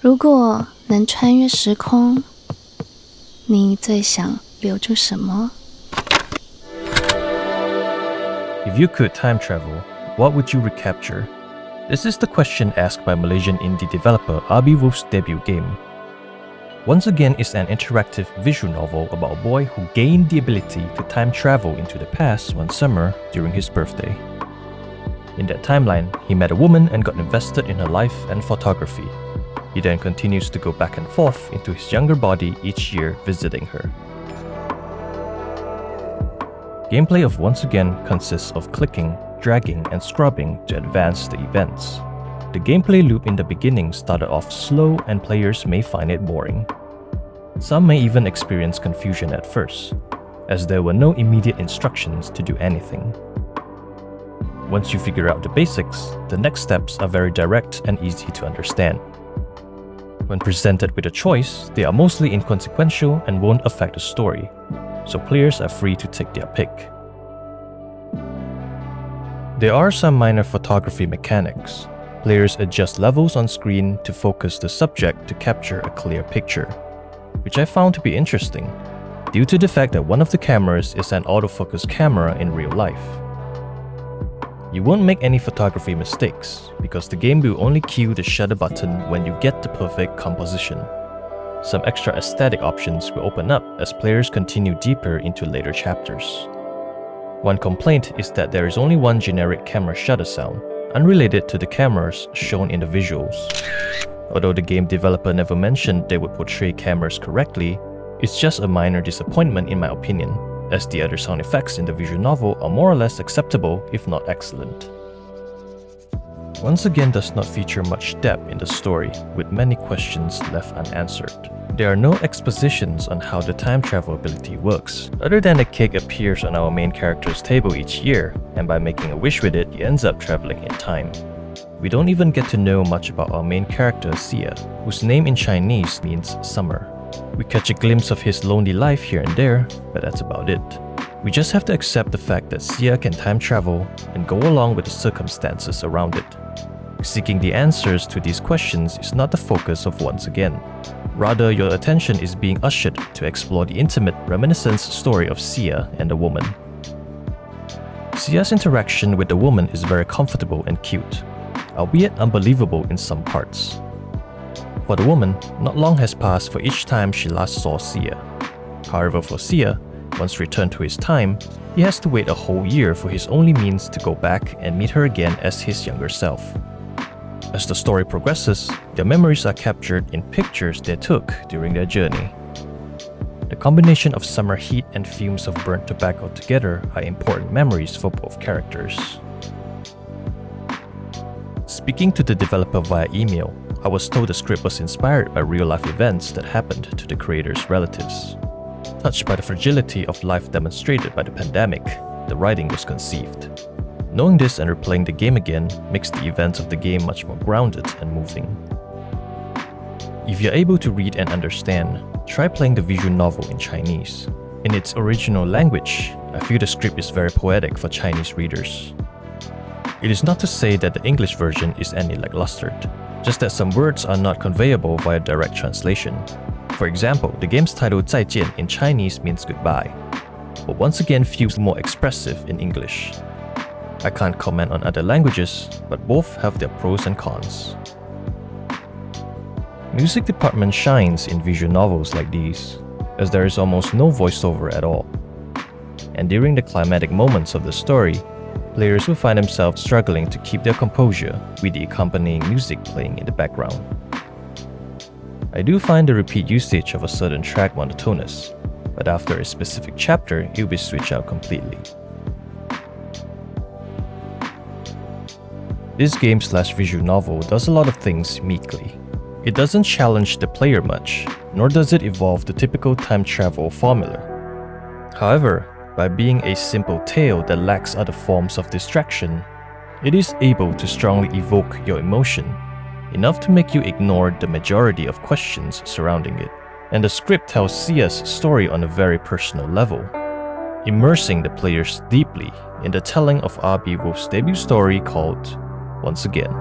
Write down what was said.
如果能穿越时空，你最想留住什么？ If you could time travel, what would you recapture? This is the question asked by Malaysian indie developer Abi Wolf's debut game. Once Again is an interactive visual novel about a boy who gained the ability to time travel into the past one summer during his birthday. In that timeline, he met a woman and got invested in her life and photography. He then continues to go back and forth into his younger body each year visiting her. Gameplay of Once Again consists of clicking, dragging, and scrubbing to advance the events. The gameplay loop in the beginning started off slow and players may find it boring. Some may even experience confusion at first, as there were no immediate instructions to do anything. Once you figure out the basics, the next steps are very direct and easy to understand. When presented with a choice, they are mostly inconsequential and won't affect the story, so players are free to take their pick. There are some minor photography mechanics. Players adjust levels on screen to focus the subject to capture a clear picture, which I found to be interesting, due to the fact that one of the cameras is an autofocus camera in real life. You won't make any photography mistakes, because the game will only cue the shutter button when you get the perfect composition. Some extra aesthetic options will open up as players continue deeper into later chapters. One complaint is that there is only one generic camera shutter sound, unrelated to the cameras shown in the visuals. Although the game developer never mentioned they would portray cameras correctly, it's just a minor disappointment in my opinion, as the other sound effects in the visual novel are more or less acceptable if not excellent. Once Again does not feature much depth in the story, with many questions left unanswered. There are no expositions on how the time travel ability works, other than a cake appears on our main character's table each year, and by making a wish with it, he ends up traveling in time. We don't even get to know much about our main character, Sia, whose name in Chinese means summer. We catch a glimpse of his lonely life here and there, but that's about it. We just have to accept the fact that Sia can time travel and go along with the circumstances around it. Seeking the answers to these questions is not the focus of Once Again. Rather, your attention is being ushered to explore the intimate reminiscence story of Sia and the woman. Sia's interaction with the woman is very comfortable and cute, albeit unbelievable in some parts. For the woman, not long has passed for each time she last saw Sia. However, for Sia, once returned to his time, he has to wait a whole year for his only means to go back and meet her again as his younger self. As the story progresses, their memories are captured in pictures they took during their journey. The combination of summer heat and fumes of burnt tobacco together are important memories for both characters. Speaking to the developer via email, I was told the script was inspired by real-life events that happened to the creator's relatives. Touched by the fragility of life demonstrated by the pandemic, the writing was conceived. Knowing this and replaying the game again makes the events of the game much more grounded and moving. If you're able to read and understand, try playing the visual novel in Chinese. In its original language, I feel the script is very poetic for Chinese readers. It is not to say that the English version is any lackluster, just that some words are not conveyable via direct translation. For example, the game's title 再见 in Chinese means goodbye, but Once Again feels more expressive in English. I can't comment on other languages, but both have their pros and cons. Music department shines in visual novels like these, as there is almost no voiceover at all. And during the climatic moments of the story, players will find themselves struggling to keep their composure with the accompanying music playing in the background. I do find the repeat usage of a certain track monotonous, but after a specific chapter, it will be switched out completely. This game/visual novel does a lot of things meekly. It doesn't challenge the player much, nor does it evolve the typical time travel formula. However, by being a simple tale that lacks other forms of distraction, it is able to strongly evoke your emotion, enough to make you ignore the majority of questions surrounding it. And the script tells Sia's story on a very personal level, immersing the players deeply in the telling of Abi Wolf's debut story called Once Again.